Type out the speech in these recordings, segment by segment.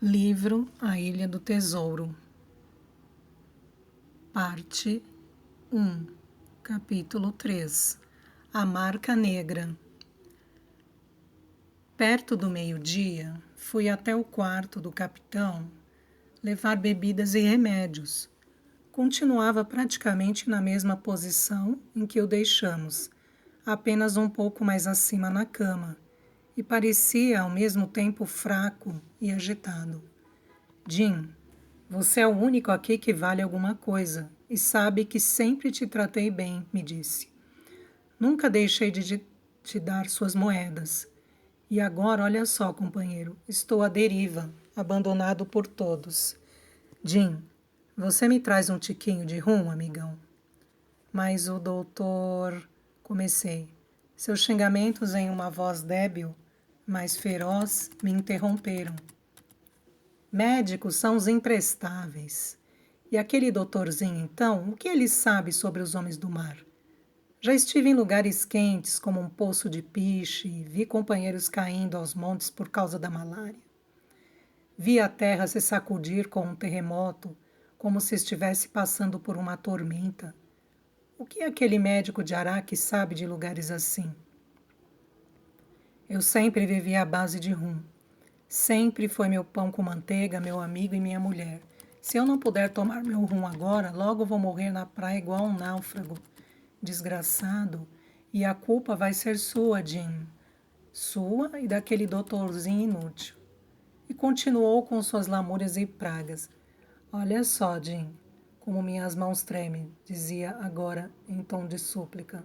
Livro A Ilha do Tesouro, Parte 1, Capítulo 3, A Marca Negra. Perto do meio-dia, fui até o quarto do capitão levar bebidas e remédios. Continuava praticamente na mesma posição em que o deixamos, apenas um pouco mais acima na cama, e parecia ao mesmo tempo fraco e agitado. Jim, você é o único aqui que vale alguma coisa e sabe que sempre te tratei bem, me disse. Nunca deixei de te dar suas moedas. E agora, olha só, companheiro, estou à deriva, abandonado por todos. Jim, você me traz um tiquinho de rum, amigão? Mas o doutor... Comecei. Seus xingamentos em uma voz débil, mas feroz, me interromperam. Médicos são os imprestáveis. E aquele doutorzinho, então, o que ele sabe sobre os homens do mar? Já estive em lugares quentes, como um poço de piche, e vi companheiros caindo aos montes por causa da malária. Vi a terra se sacudir com um terremoto, como se estivesse passando por uma tormenta. O que aquele médico de Araque sabe de lugares assim? Eu sempre vivi à base de rum. Sempre foi meu pão com manteiga, meu amigo e minha mulher. Se eu não puder tomar meu rum agora, logo vou morrer na praia igual um náufrago. Desgraçado. E a culpa vai ser sua, Jim. Sua e daquele doutorzinho inútil. E continuou com suas lamúrias e pragas. Olha só, Jim, como minhas mãos tremem, dizia agora em tom de súplica.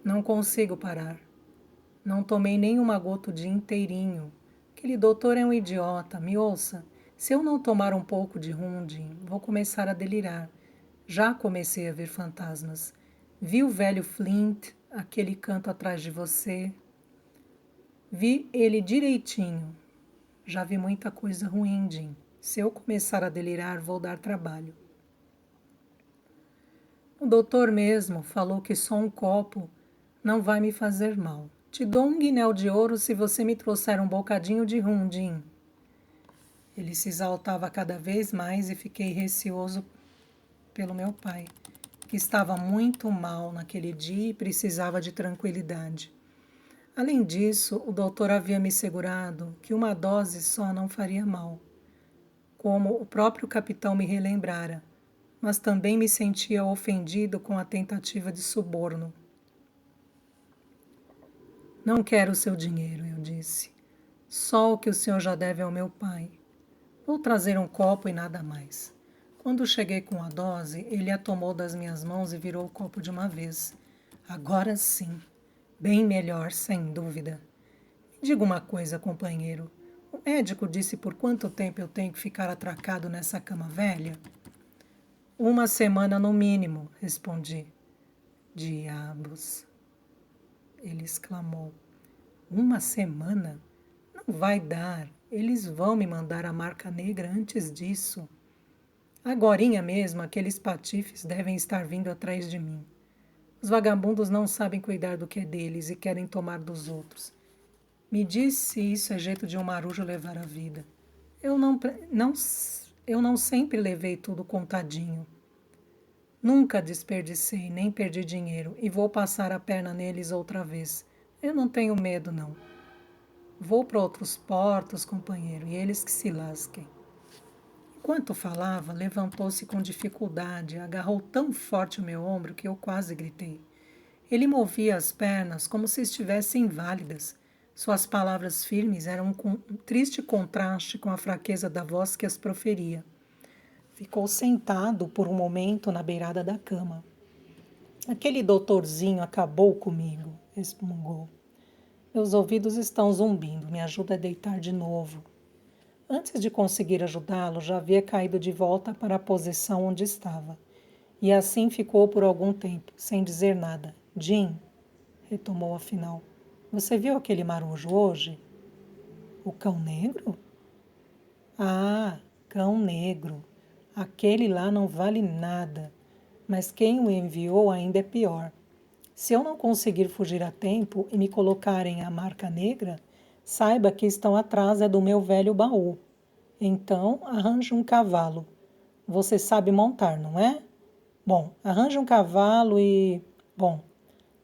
Não consigo parar. Não tomei nem uma gota o dia inteirinho. Aquele doutor é um idiota, me ouça. Se eu não tomar um pouco de rum, Jim, vou começar a delirar. Já comecei a ver fantasmas. Vi o velho Flint, aquele canto atrás de você. Vi ele direitinho. Já vi muita coisa ruim, Jim. Se eu começar a delirar, vou dar trabalho. O doutor mesmo falou que só um copo não vai me fazer mal. Te dou um guinéu de ouro se você me trouxer um bocadinho de rum, Jim. Ele se exaltava cada vez mais e fiquei receoso pelo meu pai, que estava muito mal naquele dia e precisava de tranquilidade. Além disso, o doutor havia me segurado que uma dose só não faria mal, como o próprio capitão me relembrara, mas também me sentia ofendido com a tentativa de suborno. Não quero o seu dinheiro, eu disse. Só o que o senhor já deve ao meu pai. Vou trazer um copo e nada mais. Quando cheguei com a dose, ele a tomou das minhas mãos e virou o copo de uma vez. Agora sim. Bem melhor, sem dúvida. Me diga uma coisa, companheiro. O médico disse por quanto tempo eu tenho que ficar atracado nessa cama velha? 1 semana no mínimo, respondi. Diabos! Ele exclamou. 1 semana? Não vai dar. Eles vão me mandar a marca negra antes disso. Agorinha mesmo, aqueles patifes devem estar vindo atrás de mim. Os vagabundos não sabem cuidar do que é deles e querem tomar dos outros. Me diz se isso é jeito de um marujo levar a vida. Eu não sempre levei tudo contadinho. Nunca desperdicei, nem perdi dinheiro, e vou passar a perna neles outra vez. Eu não tenho medo, não. Vou para outros portos, companheiro, e eles que se lasquem. Enquanto falava, levantou-se com dificuldade, agarrou tão forte o meu ombro que eu quase gritei. Ele movia as pernas como se estivessem inválidas. Suas palavras firmes eram um triste contraste com a fraqueza da voz que as proferia. Ficou sentado por um momento na beirada da cama. Aquele doutorzinho acabou comigo, resmungou. Meus ouvidos estão zumbindo, me ajuda a deitar de novo. Antes de conseguir ajudá-lo, já havia caído de volta para a posição onde estava. E assim ficou por algum tempo, sem dizer nada. Jim, retomou afinal, você viu aquele marujo hoje? O cão negro? Ah, cão negro. Aquele lá não vale nada, mas quem o enviou ainda é pior. Se eu não conseguir fugir a tempo e me colocarem a marca negra, saiba que estão atrás do meu velho baú. Então, arranje um cavalo. Você sabe montar, não é? Bom, arranje um cavalo e... Bom,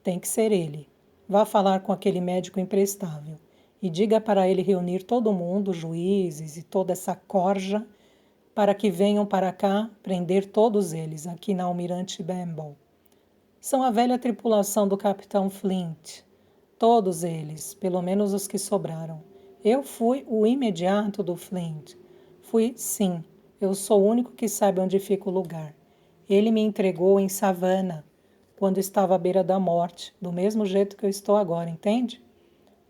tem que ser ele. Vá falar com aquele médico imprestável e diga para ele reunir todo mundo, juízes e toda essa corja, para que venham para cá prender todos eles, aqui na Almirante Benbow. São a velha tripulação do Capitão Flint. Todos eles, pelo menos os que sobraram. Eu fui o imediato do Flint. Fui, sim. Eu sou o único que sabe onde fica o lugar. Ele me entregou em Savannah, quando estava à beira da morte, do mesmo jeito que eu estou agora, entende?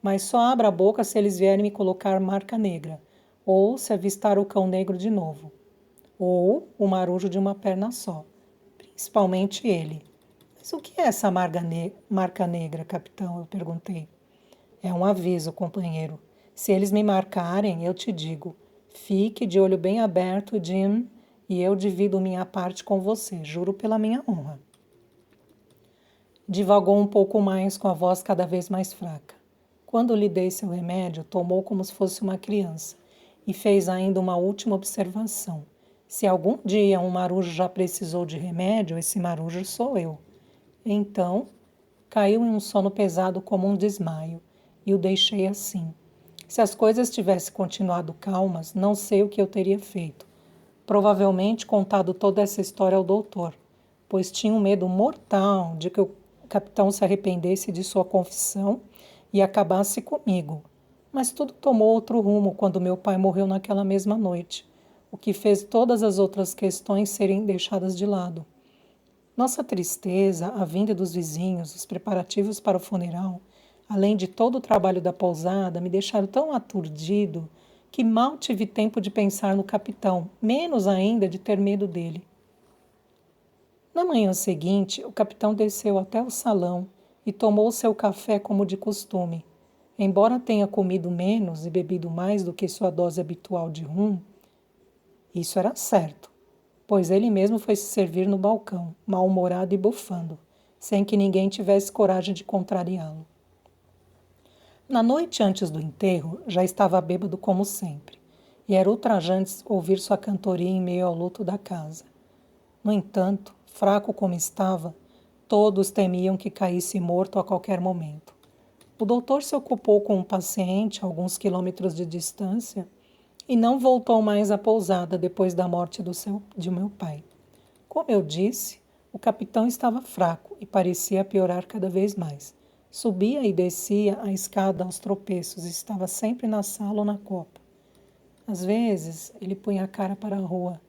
Mas só abra a boca se eles vierem me colocar marca negra, ou se avistar o cão negro de novo, ou o marujo de uma perna só, principalmente ele. Mas o que é essa marca negra, capitão? Eu perguntei. É um aviso, companheiro. Se eles me marcarem, eu te digo. Fique de olho bem aberto, Jim, e eu divido minha parte com você, juro pela minha honra. Divagou um pouco mais, com a voz cada vez mais fraca. Quando lhe dei seu remédio, tomou como se fosse uma criança e fez ainda uma última observação. Se algum dia um marujo já precisou de remédio, esse marujo sou eu. Então, caiu em um sono pesado como um desmaio, e o deixei assim. Se as coisas tivessem continuado calmas, não sei o que eu teria feito. Provavelmente contado toda essa história ao doutor, pois tinha um medo mortal de que o capitão se arrependesse de sua confissão e acabasse comigo. Mas tudo tomou outro rumo quando meu pai morreu naquela mesma noite, o que fez todas as outras questões serem deixadas de lado. Nossa tristeza, a vinda dos vizinhos, os preparativos para o funeral, além de todo o trabalho da pousada, me deixaram tão aturdido que mal tive tempo de pensar no capitão, menos ainda de ter medo dele. Na manhã seguinte, o capitão desceu até o salão e tomou seu café como de costume. Embora tenha comido menos e bebido mais do que sua dose habitual de rum, isso era certo, pois ele mesmo foi se servir no balcão, mal-humorado e bufando, sem que ninguém tivesse coragem de contrariá-lo. Na noite antes do enterro, já estava bêbado como sempre, e era ultrajante ouvir sua cantoria em meio ao luto da casa. No entanto, fraco como estava, todos temiam que caísse morto a qualquer momento. O doutor se ocupou com um paciente a alguns quilômetros de distância e não voltou mais à pousada depois da morte de meu pai. Como eu disse, o capitão estava fraco e parecia piorar cada vez mais. Subia e descia a escada aos tropeços e estava sempre na sala ou na copa. Às vezes, ele punha a cara para a rua,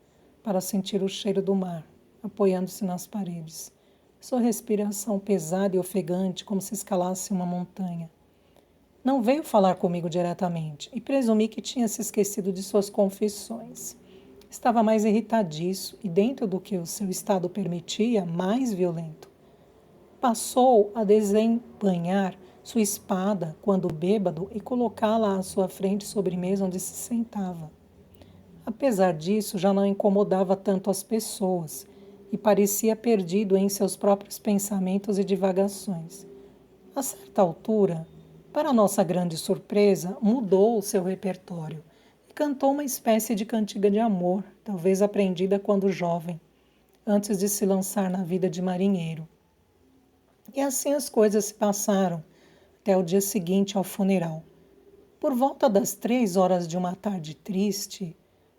para sentir o cheiro do mar, apoiando-se nas paredes. Sua respiração pesada e ofegante, como se escalasse uma montanha. Não veio falar comigo diretamente e presumi que tinha se esquecido de suas confissões. Estava mais irritadiço e, dentro do que o seu estado permitia, mais violento. Passou a desembainhar sua espada quando bêbado e colocá-la à sua frente sobre a mesa onde se sentava. Apesar disso, já não incomodava tanto as pessoas e parecia perdido em seus próprios pensamentos e divagações. A certa altura, para nossa grande surpresa, mudou o seu repertório e cantou uma espécie de cantiga de amor, talvez aprendida quando jovem, antes de se lançar na vida de marinheiro. E assim as coisas se passaram, até o dia seguinte ao funeral. Por volta das 3 horas de uma tarde triste,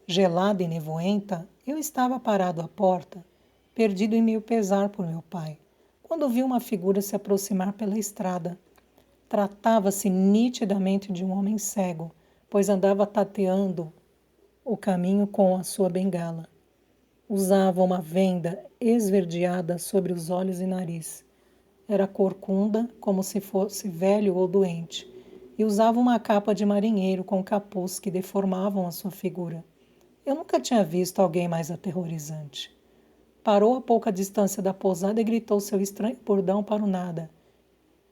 gelada e nevoenta, eu estava parado à porta, perdido em meio pesar por meu pai, quando vi uma figura se aproximar pela estrada. Tratava-se nitidamente de um homem cego, pois andava tateando o caminho com a sua bengala. Usava uma venda esverdeada sobre os olhos e nariz. Era corcunda, como se fosse velho ou doente, e usava uma capa de marinheiro com capuz que deformavam a sua figura. Eu nunca tinha visto alguém mais aterrorizante. Parou a pouca distância da pousada e gritou seu estranho bordão para o nada.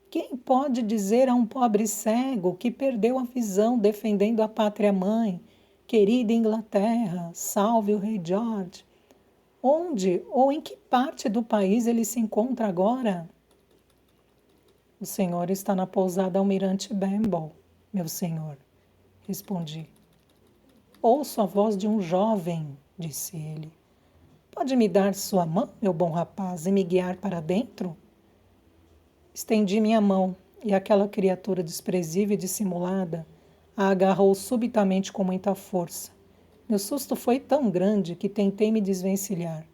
Quem pode dizer a um pobre cego que perdeu a visão defendendo a pátria-mãe, querida Inglaterra, salve o rei George? Onde ou em que parte do país ele se encontra agora? O senhor está na pousada Almirante Benbow, meu senhor, respondi. ouço a voz de um jovem, disse ele. Pode me dar sua mão, meu bom rapaz, e me guiar para dentro? Estendi minha mão, e aquela criatura desprezível e dissimulada a agarrou subitamente com muita força. Meu susto foi tão grande que tentei me desvencilhar,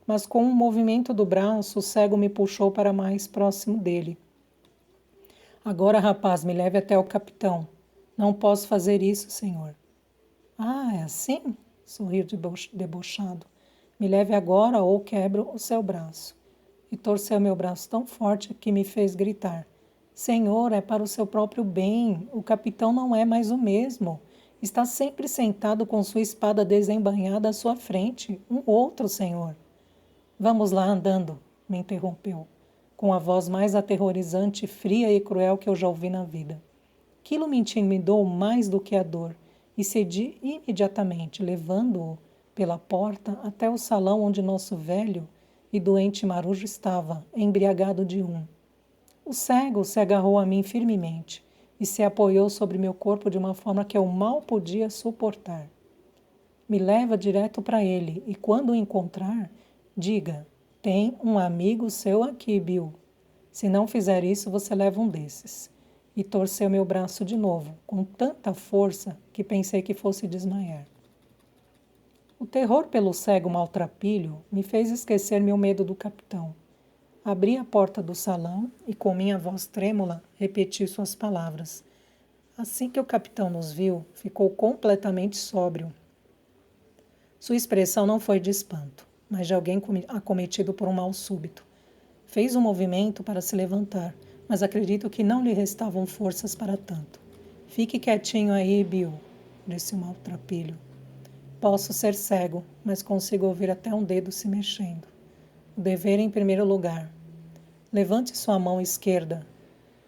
mas com um movimento do braço, o cego me puxou para mais próximo dele. Agora, rapaz, me leve até o capitão. Não posso fazer isso, senhor. Ah, é assim? Sorriu debochado. Me leve agora ou quebro o seu braço. E torceu meu braço tão forte que me fez gritar. Senhor, é para o seu próprio bem. O capitão não é mais o mesmo. Está sempre sentado com sua espada desembainhada à sua frente. Um outro, senhor. Vamos lá andando, me interrompeu, com a voz mais aterrorizante, fria e cruel que eu já ouvi na vida. Aquilo me intimidou mais do que a dor, e cedi imediatamente, levando-o pela porta até o salão onde nosso velho e doente marujo estava, embriagado de um. O cego se agarrou a mim firmemente e se apoiou sobre meu corpo de uma forma que eu mal podia suportar. Me leva direto para ele e, quando o encontrar, diga: tem um amigo seu aqui, Bill. Se não fizer isso, você leva um desses. E torceu meu braço de novo, com tanta força que pensei que fosse desmaiar. O terror pelo cego maltrapilho me fez esquecer meu medo do capitão. Abri a porta do salão e, com minha voz trêmula, repeti suas palavras. Assim que o capitão nos viu, ficou completamente sóbrio. Sua expressão não foi de espanto, mas de alguém acometido por um mal súbito. Fez um movimento para se levantar, mas acredito que não lhe restavam forças para tanto. Fique quietinho aí, Bill, disse o maltrapilho. Posso ser cego, mas consigo ouvir até um dedo se mexendo. O dever em primeiro lugar. Levante sua mão esquerda.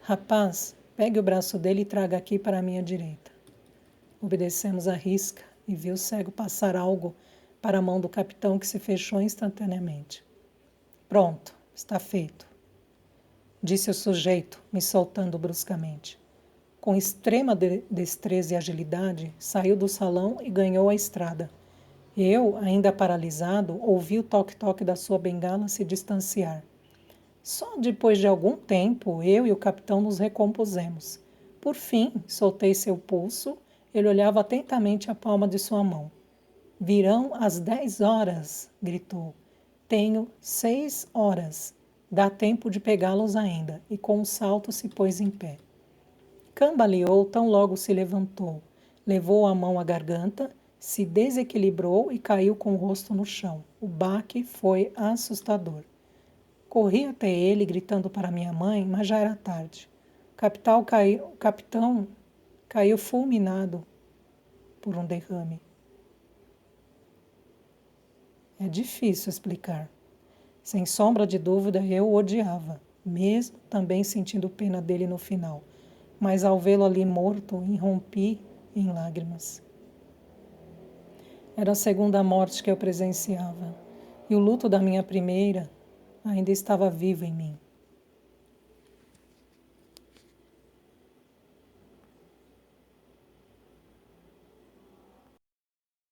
Rapaz, pegue o braço dele e traga aqui para a minha direita. Obedecemos à risca e vi o cego passar algo para a mão do capitão, que se fechou instantaneamente. Pronto, está feito, disse o sujeito, me soltando bruscamente. Com extrema destreza e agilidade, saiu do salão e ganhou a estrada. Eu, ainda paralisado, ouvi o toque-toque da sua bengala se distanciar. Só depois de algum tempo, eu e o capitão nos recompusemos. Por fim, soltei seu pulso. Ele olhava atentamente a palma de sua mão. Virão às 10 horas, gritou. Tenho 6 horas. Dá tempo de pegá-los ainda. E com um salto se pôs em pé. Cambaleou tão logo se levantou. Levou a mão à garganta, se desequilibrou e caiu com o rosto no chão. O baque foi assustador. Corri até ele, gritando para minha mãe, mas já era tarde. O capitão caiu fulminado por um derrame. É difícil explicar. Sem sombra de dúvida, eu o odiava, mesmo também sentindo pena dele no final. Mas ao vê-lo ali morto, irrompi em lágrimas. Era a segunda morte que eu presenciava, e o luto da minha primeira ainda estava vivo em mim.